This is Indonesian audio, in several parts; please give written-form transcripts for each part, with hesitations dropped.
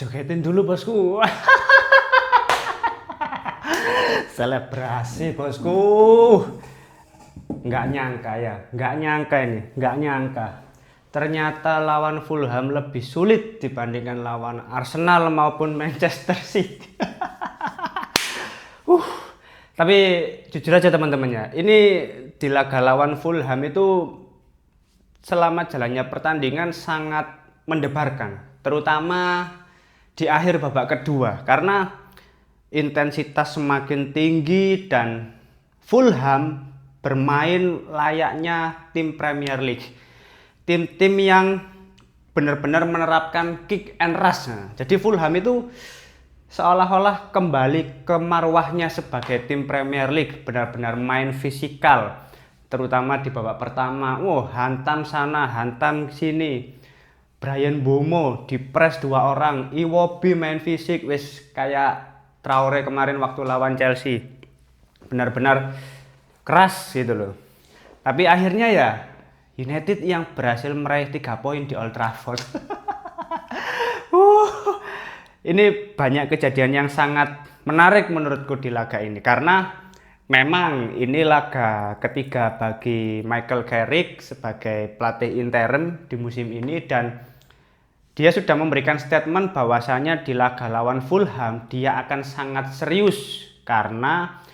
Jogetin dulu bosku. Selebrasi bosku. Nggak nyangka ya, nggak nyangka ini, nggak nyangka. Ternyata lawan Fulham lebih sulit dibandingkan lawan Arsenal maupun Manchester City. Tapi jujur aja teman-teman ya, ini di laga lawan Fulham itu selama jalannya pertandingan sangat mendebarkan, terutama di akhir babak kedua karena intensitas semakin tinggi dan Fulham bermain layaknya tim Premier League, tim-tim yang benar-benar menerapkan kick and rush. Nah, jadi Fulham itu seolah-olah kembali ke marwahnya sebagai tim Premier League, benar-benar main fisikal, terutama di babak pertama. Hantam sana, hantam sini. Bryan Mbeumo dipres 2 orang, Iwobi main fisik wis kayak Traore kemarin waktu lawan Chelsea. Benar-benar keras gitu loh. Tapi akhirnya ya United yang berhasil meraih 3 poin di Old Trafford. Ini banyak kejadian yang sangat menarik menurutku di laga ini karena memang ini laga ketiga bagi Michael Carrick sebagai pelatih interim di musim ini dan dia sudah memberikan statement bahwasanya di laga lawan Fulham dia akan sangat serius karena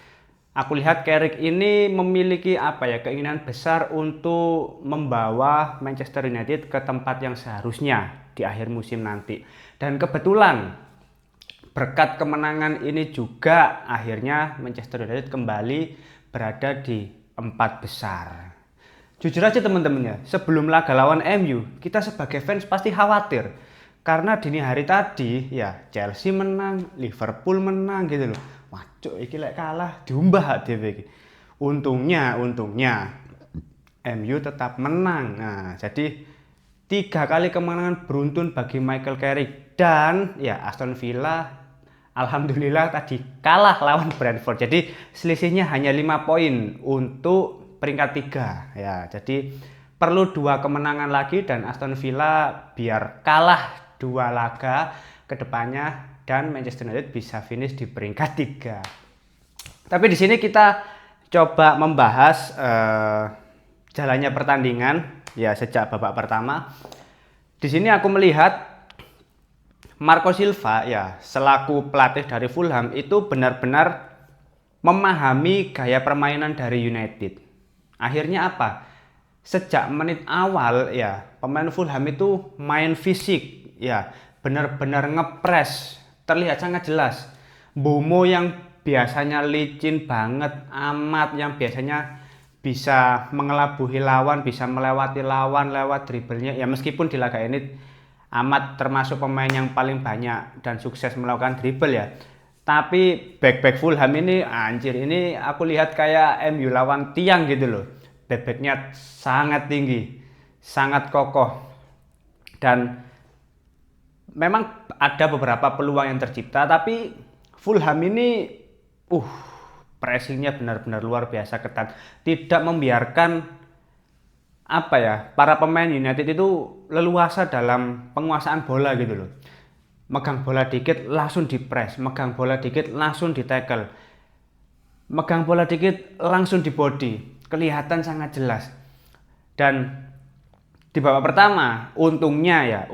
aku lihat Carrick ini memiliki keinginan besar untuk membawa Manchester United ke tempat yang seharusnya di akhir musim nanti. Dan kebetulan berkat kemenangan ini juga akhirnya Manchester United kembali berada di 4 besar. Jujur aja teman-teman ya, sebelum laga lawan MU, kita sebagai fans pasti khawatir. Karena dini hari tadi, ya Chelsea menang, Liverpool menang gitu loh. Waduh, iki lek kalah diumbah dhewe iki. Untungnya MU tetap menang. Nah, jadi 3 kali kemenangan beruntun bagi Michael Carrick dan ya Aston Villa alhamdulillah tadi kalah lawan Brentford. Jadi selisihnya hanya 5 poin untuk peringkat 3 ya. Jadi perlu 2 kemenangan lagi dan Aston Villa biar kalah 2 laga ke depannya dan Manchester United bisa finish di peringkat 3. Tapi di sini kita coba membahas jalannya pertandingan ya sejak babak pertama. Di sini aku melihat Marco Silva ya selaku pelatih dari Fulham itu benar-benar memahami gaya permainan dari United. Akhirnya apa? Sejak menit awal ya pemain Fulham itu main fisik ya, benar-benar ngepres, terlihat sangat jelas. Mbeumo yang biasanya licin banget amat, yang biasanya bisa mengelabuhi lawan, bisa melewati lawan lewat dribblenya ya, meskipun di laga ini amat termasuk pemain yang paling banyak dan sukses melakukan dribble ya. Tapi back Fulham ini anjir, ini aku lihat kayak MU lawan tiang gitu loh. Backnya sangat tinggi, sangat kokoh. Dan memang ada beberapa peluang yang tercipta, tapi Fulham ini pressingnya benar-benar luar biasa ketat. Tidak membiarkan para pemain United itu leluasa dalam penguasaan bola gitu loh. Megang bola dikit langsung dipres, megang bola dikit langsung ditackle, megang bola dikit langsung di body, kelihatan sangat jelas. Dan di babak pertama untungnya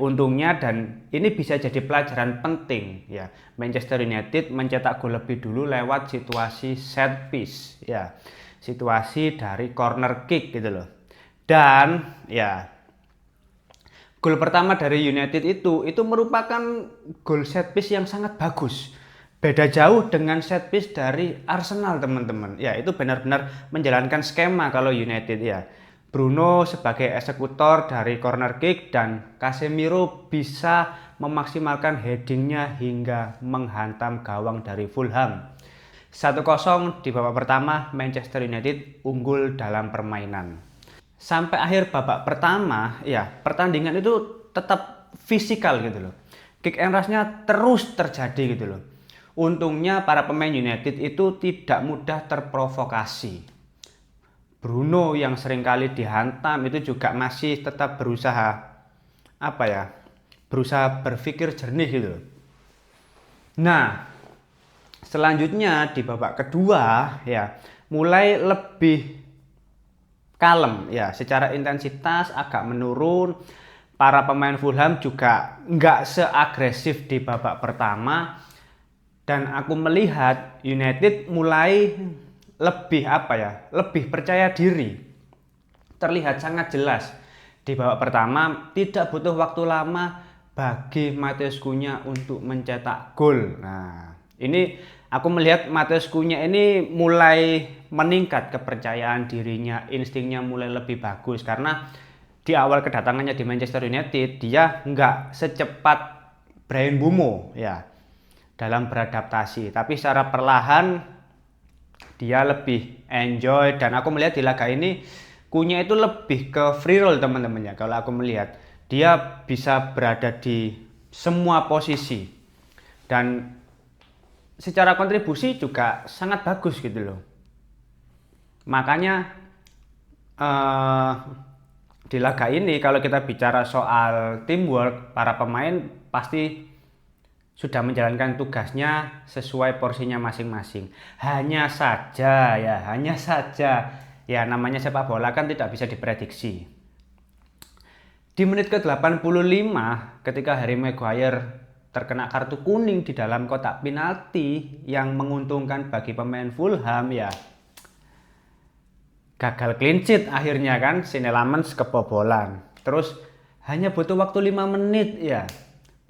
dan ini bisa jadi pelajaran penting ya, Manchester United mencetak gol lebih dulu lewat situasi set piece ya, situasi dari corner kick gitu loh. Dan ya gol pertama dari United itu merupakan gol set piece yang sangat bagus. Beda jauh dengan set piece dari Arsenal teman-teman. Ya itu benar-benar menjalankan skema kalau United ya. Bruno sebagai eksekutor dari corner kick dan Casemiro bisa memaksimalkan headingnya hingga menghantam gawang dari Fulham. 1-0 di babak pertama, Manchester United unggul dalam permainan. Sampai akhir babak pertama ya pertandingan itu tetap fisikal gitu loh, kick and rush-nya terus terjadi gitu loh. Untungnya para pemain United itu tidak mudah terprovokasi. Bruno yang seringkali dihantam itu juga masih tetap berusaha berusaha berpikir jernih gitu loh. Nah, selanjutnya di babak kedua ya mulai lebih kalem ya, secara intensitas agak menurun. Para pemain Fulham juga nggak seagresif di babak pertama, dan aku melihat United mulai lebih lebih percaya diri. Terlihat sangat jelas di babak pertama tidak butuh waktu lama bagi Matheus Cunha untuk mencetak gol. Nah, ini aku melihat Matheus Cunha ini mulai meningkat kepercayaan dirinya, instingnya mulai lebih bagus karena di awal kedatangannya di Manchester United dia nggak secepat Bryan Mbeumo ya dalam beradaptasi, tapi secara perlahan dia lebih enjoy, dan aku melihat di laga ini Cunha itu lebih ke free roll teman-teman ya. Kalau aku melihat dia bisa berada di semua posisi dan secara kontribusi juga sangat bagus gitu loh. Makanya di laga ini kalau kita bicara soal teamwork, para pemain pasti sudah menjalankan tugasnya sesuai porsinya masing-masing. Hanya saja ya namanya sepak bola kan tidak bisa diprediksi. Di menit ke-85 ketika Harry Maguire terkena kartu kuning di dalam kotak penalti yang menguntungkan bagi pemain Fulham ya, gagal clean sheet akhirnya kan, Sinelamens kebobolan. Terus hanya butuh waktu 5 menit ya,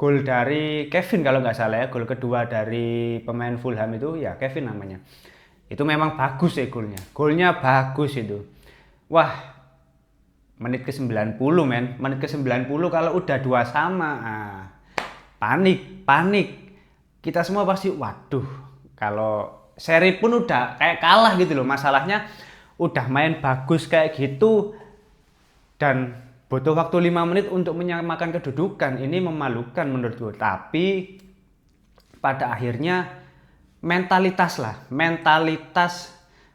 gol dari Kevin kalau nggak salah ya, gol kedua dari pemain Fulham itu ya Kevin namanya. Itu memang bagus ya golnya. Golnya bagus itu. Wah, menit ke-90 men. Menit ke-90 kalau udah 2 sama, panik. Kita semua pasti waduh, kalau seri pun udah kayak kalah gitu loh. Masalahnya udah main bagus kayak gitu dan butuh waktu 5 menit untuk menyamakan kedudukan. Ini memalukan menurutku. Tapi pada akhirnya mentalitas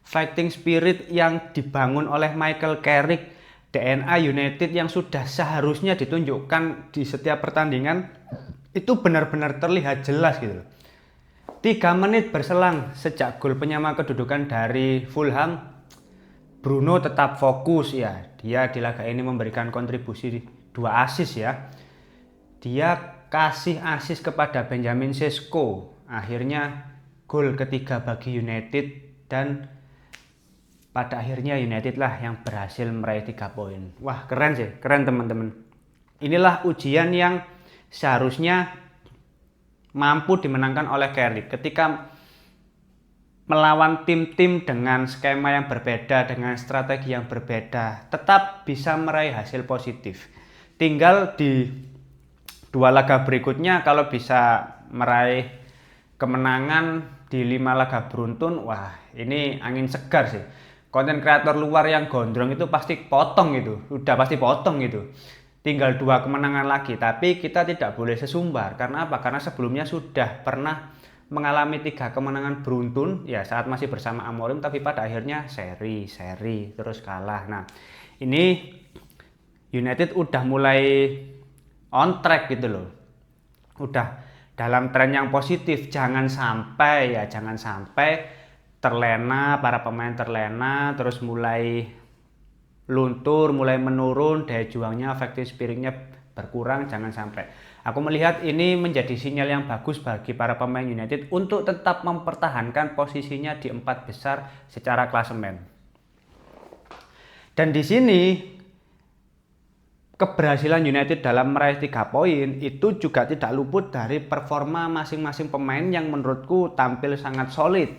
fighting spirit yang dibangun oleh Michael Carrick, DNA United yang sudah seharusnya ditunjukkan di setiap pertandingan itu benar-benar terlihat jelas gitu. 3 menit berselang sejak gol penyama kedudukan dari Fulham, Bruno tetap fokus ya. Dia di laga ini memberikan kontribusi 2 assist ya. Dia kasih assist kepada Benjamin Sesko. Akhirnya gol ketiga bagi United, dan pada akhirnya United lah yang berhasil meraih 3 poin. Wah, keren sih, keren teman-teman. Inilah ujian yang seharusnya mampu dimenangkan oleh Carrick ketika melawan tim-tim dengan skema yang berbeda, dengan strategi yang berbeda, tetap bisa meraih hasil positif. Tinggal di 2 laga berikutnya kalau bisa meraih kemenangan di 5 laga beruntun, wah ini angin segar sih. Konten kreator luar yang gondrong itu pasti potong gitu, udah pasti potong gitu. Tinggal 2 kemenangan lagi, tapi kita tidak boleh sesumbar. Karena apa? Karena sebelumnya sudah pernah mengalami 3 kemenangan beruntun ya saat masih bersama Amorim, tapi pada akhirnya seri terus kalah. Nah, ini United udah mulai on track gitu loh. Udah dalam tren yang positif, jangan sampai terlena, para pemain terlena, terus mulai luntur, mulai menurun, daya juangnya, fighting spiritnya berkurang, jangan sampai. Aku melihat ini menjadi sinyal yang bagus bagi para pemain United untuk tetap mempertahankan posisinya di 4 besar secara klasemen. Dan di sini keberhasilan United dalam meraih 3 poin itu juga tidak luput dari performa masing-masing pemain yang menurutku tampil sangat solid.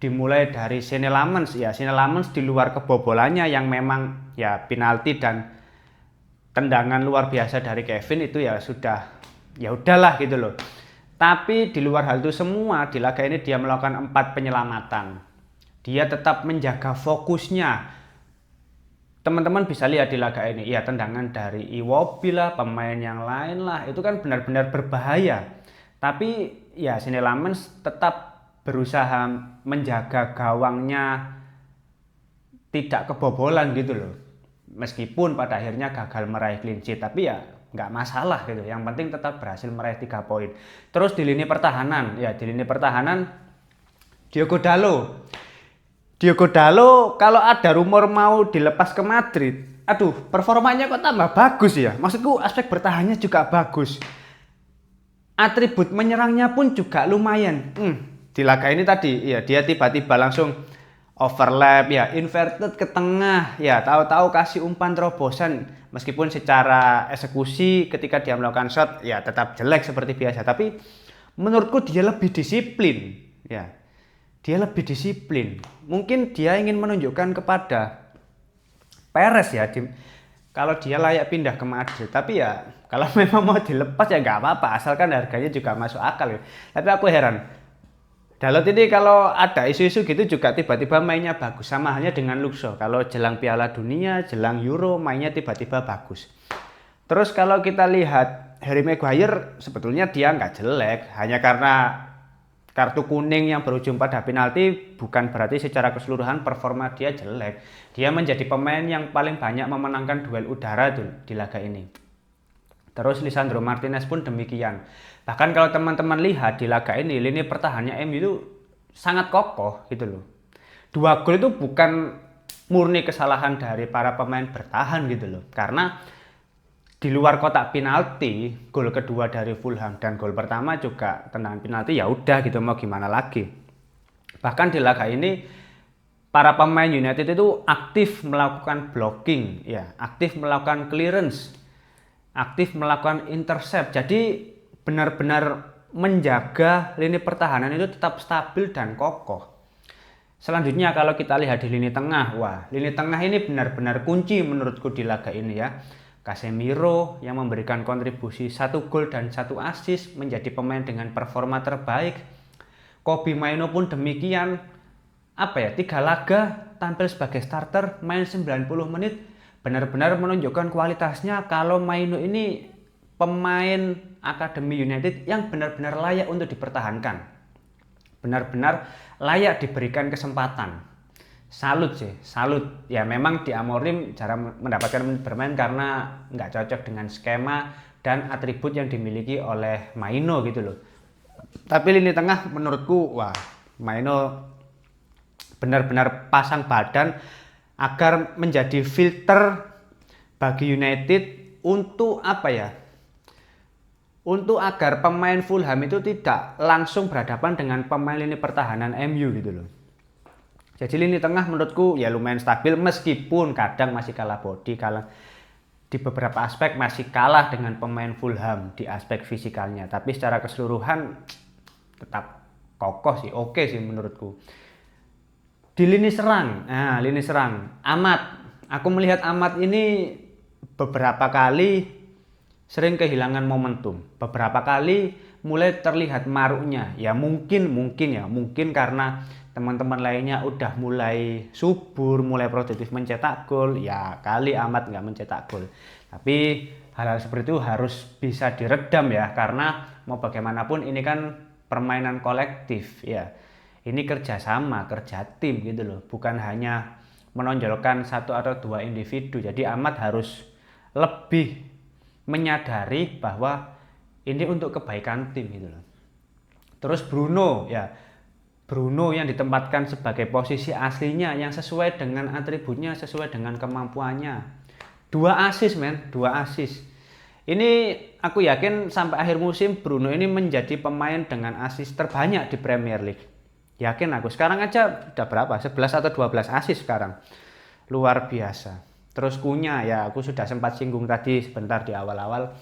Dimulai dari Sinelamens ya, Sinelamens di luar kebobolannya yang memang ya penalti dan tendangan luar biasa dari Kevin itu ya sudah ya udahlah gitu loh. Tapi di luar hal itu semua, di laga ini dia melakukan 4 penyelamatan. Dia tetap menjaga fokusnya. Teman-teman bisa lihat di laga ini, ya tendangan dari Iwobi lah, pemain yang lain lah, itu kan benar-benar berbahaya. Tapi ya Sinelamens tetap berusaha menjaga gawangnya tidak kebobolan gitu loh. Meskipun pada akhirnya gagal meraih clean sheet, tapi ya nggak masalah gitu. Yang penting tetap berhasil meraih 3 poin. Terus di lini pertahanan, ya di lini pertahanan Diogo Dalot. Diogo Dalot kalau ada rumor mau dilepas ke Madrid, aduh performanya kok tambah bagus ya. Maksudku aspek bertahannya juga bagus. Atribut menyerangnya pun juga lumayan. Di laga ini tadi ya dia tiba-tiba langsung overlap ya, inverted ke tengah ya, tahu-tahu kasih umpan terobosan meskipun secara eksekusi ketika dia melakukan shot ya tetap jelek seperti biasa, tapi menurutku dia lebih disiplin ya. Dia lebih disiplin. Mungkin dia ingin menunjukkan kepada Perez ya, kalau dia layak pindah ke Madrid. Tapi ya kalau memang mau dilepas ya nggak apa-apa, asalkan harganya juga masuk akal ya. Tapi aku heran, Dalot ini kalau ada isu-isu gitu juga tiba-tiba mainnya bagus. Sama halnya dengan Luxo, kalau jelang Piala Dunia, jelang Euro mainnya tiba-tiba bagus. Terus kalau kita lihat Harry Maguire, sebetulnya dia nggak jelek, hanya karena kartu kuning yang berujung pada penalti bukan berarti secara keseluruhan performa dia jelek. Dia menjadi pemain yang paling banyak memenangkan duel udara di laga ini. Terus Lisandro Martinez pun demikian. Bahkan kalau teman-teman lihat di laga ini, lini pertahanannya MU itu sangat kokoh gitu loh. 2 gol itu bukan murni kesalahan dari para pemain bertahan gitu loh. Karena di luar kotak penalti, gol kedua dari Fulham dan gol pertama juga tendangan penalti, ya udah gitu, mau gimana lagi. Bahkan di laga ini para pemain United itu aktif melakukan blocking ya, aktif melakukan clearance, aktif melakukan intercept. Jadi benar-benar menjaga lini pertahanan itu tetap stabil dan kokoh. Selanjutnya kalau kita lihat di lini tengah, wah lini tengah ini benar-benar kunci menurutku di laga ini ya. Casemiro yang memberikan kontribusi 1 gol dan 1 assist menjadi pemain dengan performa terbaik. Kobbie Mainoo pun demikian. 3 laga tampil sebagai starter, main 90 menit, benar-benar menunjukkan kualitasnya kalau Mainoo ini pemain Akademi United yang benar-benar layak untuk dipertahankan. Benar-benar layak diberikan kesempatan. Salut sih, salut. Ya memang di Amorim cara mendapatkan bermain karena nggak cocok dengan skema dan atribut yang dimiliki oleh Mainoo gitu loh. Tapi lini tengah menurutku, wah Mainoo benar-benar pasang badan agar menjadi filter bagi United untuk untuk agar pemain Fulham itu tidak langsung berhadapan dengan pemain lini pertahanan MU gitu loh. Jadi lini tengah menurutku ya lumayan stabil meskipun kadang masih kalah body, di beberapa aspek masih kalah dengan pemain Fulham di aspek fisikalnya. Tapi secara keseluruhan tetap kokoh sih, oke sih menurutku. Di lini serang, Ahmad. Aku melihat Ahmad ini beberapa kali sering kehilangan momentum. Beberapa kali mulai terlihat maruknya. Ya mungkin karena teman-teman lainnya udah mulai subur, mulai produktif mencetak gol, ya kali Ahmad nggak mencetak gol. Tapi hal-hal seperti itu harus bisa diredam ya, karena mau bagaimanapun ini kan permainan kolektif ya. Ini kerjasama, kerja tim gitu loh, bukan hanya menonjolkan 1 atau 2 individu. Jadi Ahmad harus lebih menyadari bahwa ini untuk kebaikan tim gitu loh. Terus Bruno yang ditempatkan sebagai posisi aslinya yang sesuai dengan atributnya, sesuai dengan kemampuannya. 2 assist men, 2 assist. Ini aku yakin sampai akhir musim Bruno ini menjadi pemain dengan assist terbanyak di Premier League. Yakin aku, sekarang aja udah berapa? 11 atau 12 assist sekarang. Luar biasa. Terus Cunha ya, aku sudah sempat singgung tadi sebentar di awal-awal.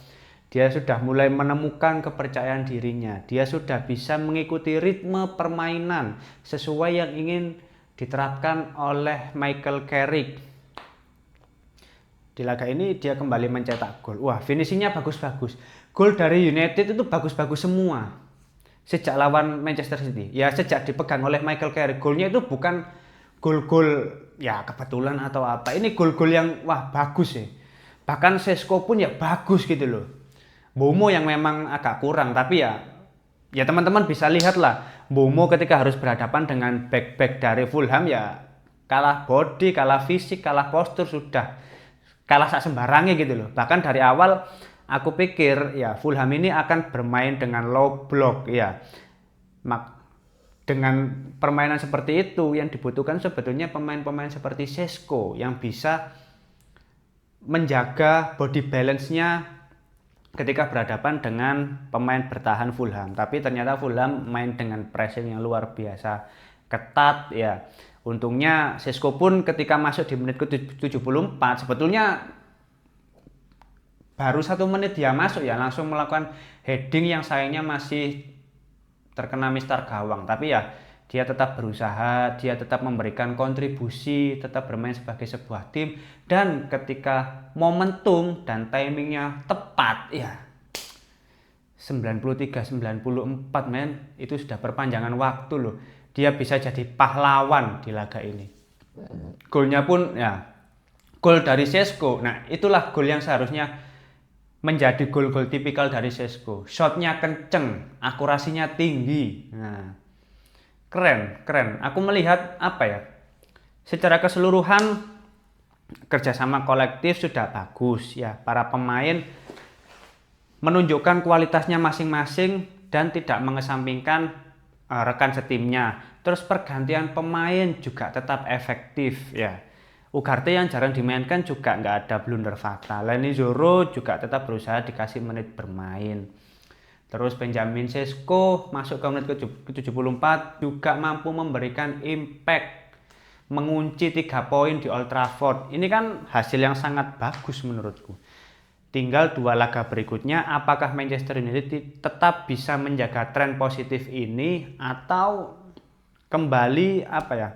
Dia sudah mulai menemukan kepercayaan dirinya. Dia sudah bisa mengikuti ritme permainan sesuai yang ingin diterapkan oleh Michael Carrick. Di laga ini dia kembali mencetak gol. Wah, finishingnya bagus-bagus. Gol dari United itu bagus-bagus semua. Sejak lawan Manchester City. Ya sejak dipegang oleh Michael Carrick. Golnya itu bukan gol-gol ya kebetulan atau apa. Ini gol-gol yang wah bagus ya. Bahkan Sesko pun ya bagus gitu loh. Bomo yang memang agak kurang, tapi ya teman-teman bisa lihat lah, Bomo ketika harus berhadapan dengan back-back dari Fulham ya kalah body, kalah fisik, kalah postur, sudah kalah sak sembarangnya gitu loh. Bahkan dari awal aku pikir ya Fulham ini akan bermain dengan low block ya. Dengan permainan seperti itu yang dibutuhkan sebetulnya pemain-pemain seperti Šeško yang bisa menjaga body balance-nya ketika berhadapan dengan pemain bertahan Fulham. Tapi ternyata Fulham main dengan pressing yang luar biasa ketat ya. Untungnya Šeško pun ketika masuk di menit ke-74 sebetulnya baru 1 menit dia masuk ya langsung melakukan heading yang sayangnya masih terkena mistar gawang, tapi ya dia tetap berusaha, dia tetap memberikan kontribusi, tetap bermain sebagai sebuah tim, dan ketika momentum dan timingnya tepat ya 93-94 men, itu sudah perpanjangan waktu loh, dia bisa jadi pahlawan di laga ini. Golnya pun ya gol dari Šeško. Nah itulah gol yang seharusnya menjadi gol-gol tipikal dari Šeško. Shotnya kenceng, akurasinya tinggi. Nah, keren. Aku melihat apa ya? Secara keseluruhan kerjasama kolektif sudah bagus ya. Para pemain menunjukkan kualitasnya masing-masing dan tidak mengesampingkan rekan setimnya. Terus pergantian pemain juga tetap efektif ya. Ugarte yang jarang dimainkan juga nggak ada blunder fatal. Leny Yoro juga tetap berusaha dikasih menit bermain. Terus Benjamin Šeško masuk ke menit ke-74 juga mampu memberikan impact, mengunci 3 poin di Old Trafford. Ini kan hasil yang sangat bagus menurutku. Tinggal 2 laga berikutnya, apakah Manchester United tetap bisa menjaga tren positif ini atau kembali apa ya?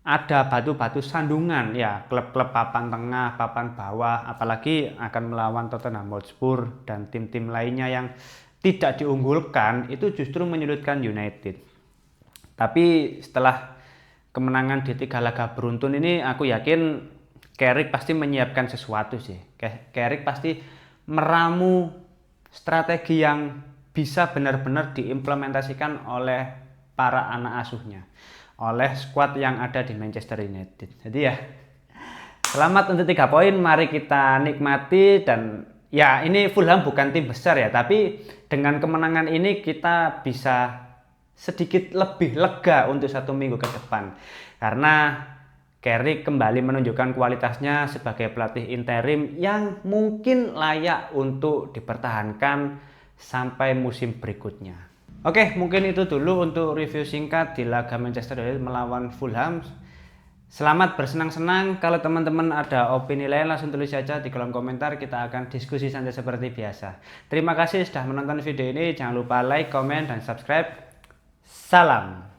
Ada batu-batu sandungan ya, klub-klub papan tengah, papan bawah, apalagi akan melawan Tottenham Hotspur dan tim-tim lainnya yang tidak diunggulkan, itu justru menyulitkan United. Tapi setelah kemenangan di 3 laga beruntun ini, aku yakin Carrick pasti menyiapkan sesuatu sih. Carrick pasti meramu strategi yang bisa benar-benar diimplementasikan oleh para anak asuhnya, oleh skuad yang ada di Manchester United. Jadi ya selamat untuk 3 poin, mari kita nikmati. Dan ya ini Fulham bukan tim besar ya, tapi dengan kemenangan ini kita bisa sedikit lebih lega untuk 1 minggu ke depan, karena Carrick kembali menunjukkan kualitasnya sebagai pelatih interim yang mungkin layak untuk dipertahankan sampai musim berikutnya. Oke, mungkin itu dulu untuk review singkat di laga Manchester United melawan Fulham. Selamat bersenang-senang. Kalau teman-teman ada opini lain langsung tulis saja di kolom komentar. Kita akan diskusi santai seperti biasa. Terima kasih sudah menonton video ini. Jangan lupa like, komen, dan subscribe. Salam.